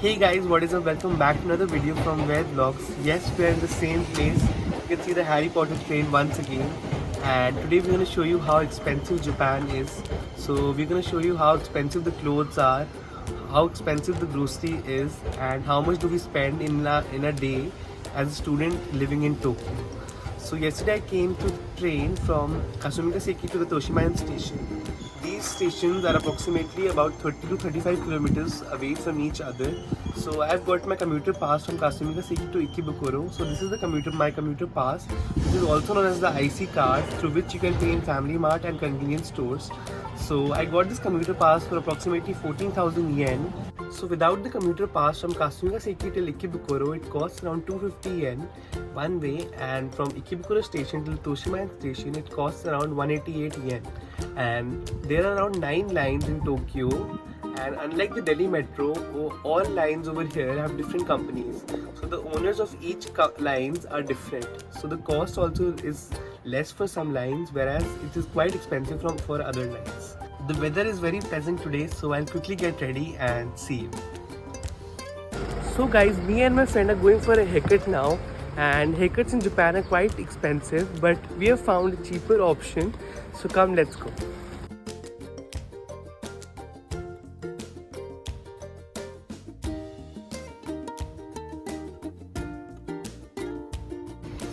Hey guys, what is up? Welcome back to another video from Where Vlogs. Yes, we are in the same place. You can see the Harry Potter train once again. And today we're going to show you how expensive Japan is. So we're going to show you how expensive the clothes are, how expensive the grocery is, and how much do we spend in a day as a student living in Tokyo. So yesterday I came to train from Kasumiga Seki to the Toshimayan station. These stations are approximately about 30 to 35 kilometers away from each other. So I've got my commuter pass from Kasumiga Seki to Ikebukuro. So this is my commuter pass, which is also known as the IC card, through which you can pay in Family Mart and convenience stores. So I got this commuter pass for approximately 14,000 yen. So without the commuter pass from Kasumiga Seki till Ikebukuro, it costs around 250 yen one way, and from Ikebukuro station till Toshimayan station it costs around 188 yen. And there are around 9 lines in Tokyo, and unlike the Delhi Metro, all lines over here have different companies. So the owners of each lines are different. So the cost also is less for some lines, whereas it is quite expensive for other lines. The weather is very pleasant today, so I'll quickly get ready and see you. So guys, me and my friend are going for a haircut now, and haircuts in Japan are quite expensive, but we have found a cheaper option. So come, let's go.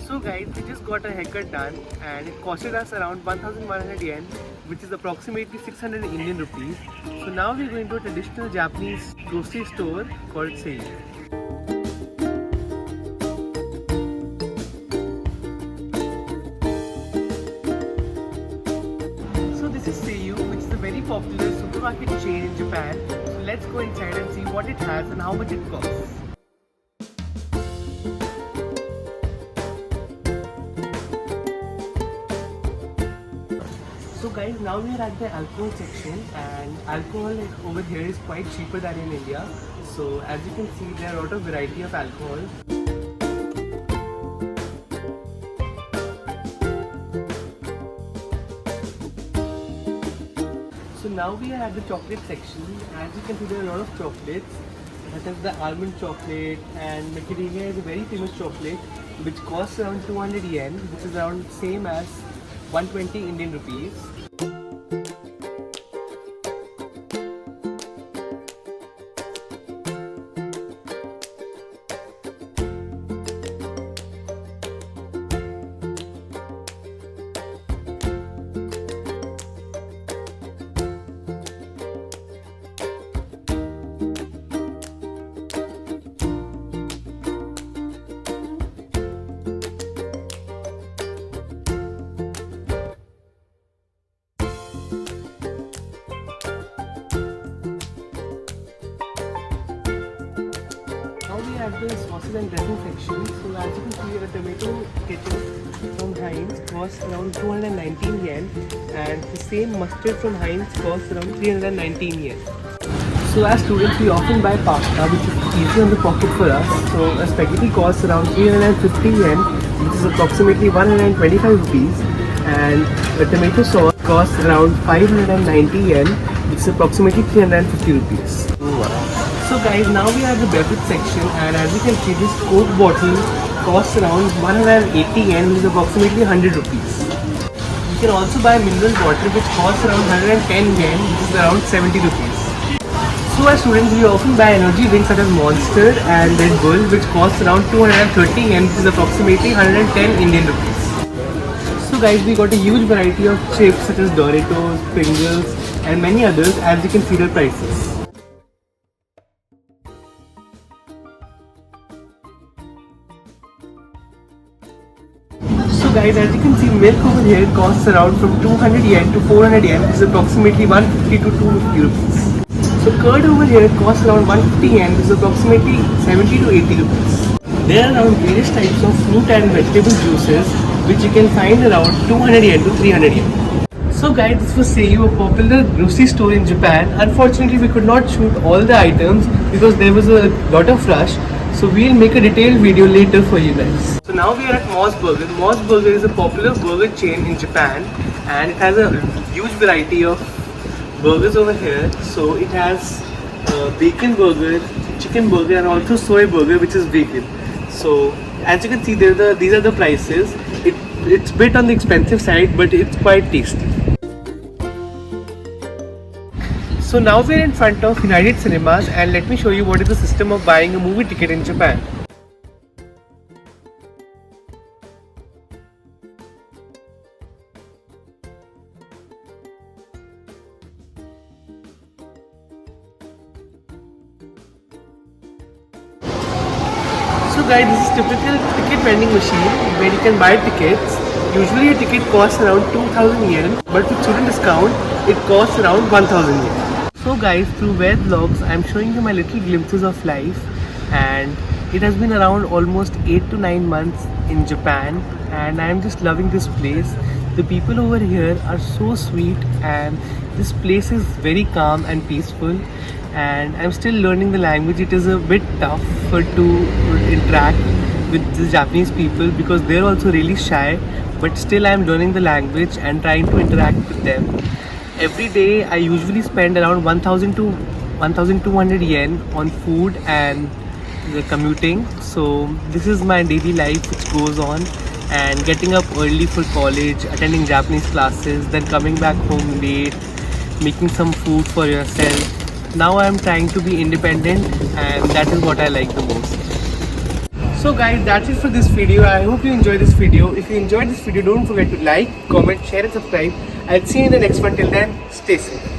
So guys, we just got a haircut done and it costed us around 1100 yen, which is approximately 600 Indian rupees. So now we're going to a traditional Japanese grocery store called Seiyu. So this is Seiyu, which is a very popular supermarket chain in Japan. So let's go inside and see what it has and how much it costs. So guys, now we are at the alcohol section, and alcohol over here is quite cheaper than in India. So as you can see, there are a lot of variety of alcohol. So now we are at the chocolate section. As you can see, there are a lot of chocolates, such as the almond chocolate, and macadamia is a very famous chocolate which costs around 200 yen, which is around same as 120 Indian rupees. At the sauces and dressing section. So as you can see, a tomato ketchup from Heinz costs around 219 yen, and the same mustard from Heinz costs around 319 yen. So as students, we often buy pasta, which is easy on the pocket for us. So a spaghetti costs around 350 yen, which is approximately 125 rupees, and a tomato sauce costs around 590 yen, which is approximately 350 rupees. So guys, now we are at the beverage section, and as you can see, this Coke bottle costs around 180 yen, which is approximately 100 rupees. You can also buy mineral water, which costs around 110 yen, which is around 70 rupees. So as students, we often buy energy drinks such as Monster and Red Bull, which costs around 230 yen, which is approximately 110 Indian rupees. So guys, we got a huge variety of chips such as Doritos, Pringles, and many others, as you can see their prices. So guys, as you can see, milk over here costs around from 200 yen to 400 yen, which is approximately 150 to 250 rupees. So curd over here costs around 150 yen, which is approximately 70 to 80 rupees. There are around various types of fruit and vegetable juices, which you can find around 200 yen to 300 yen. So guys, this was Seiyu, a popular grocery store in Japan. Unfortunately, we could not shoot all the items because there was a lot of rush. So we'll make a detailed video later for you guys. So now we are at Moss Burger. Moss Burger is a popular burger chain in Japan, and it has a huge variety of burgers over here. So it has bacon burger, chicken burger and also soy burger, which is vegan. So as you can see, these are the prices. It's a bit on the expensive side, but it's quite tasty. So now we're in front of United Cinemas, and let me show you what is the system of buying a movie ticket in Japan. So guys, this is typical ticket vending machine where you can buy tickets. Usually a ticket costs around 2000 yen, but with student discount it costs around 1000 yen. So guys, through Ved Vlogs I am showing you my little glimpses of life, and it has been around almost 8 to 9 months in Japan, and I am just loving this place. The people over here are so sweet, and this place is very calm and peaceful, and I'm still learning the language. It is a bit tough to interact with the Japanese people because they're also really shy, but still I'm learning the language and trying to interact with them. Every day I usually spend around 1000 to 1200 yen on food and the commuting. So this is my daily life which goes on, and getting up early for college, attending Japanese classes, then coming back home late, making some food for yourself. Now I am trying to be independent, and that is what I like the most. So guys, that's it for this video. I hope you enjoyed this video. If you enjoyed this video, don't forget to like, comment, share and subscribe. I'll see you in the next one. Till then, stay safe.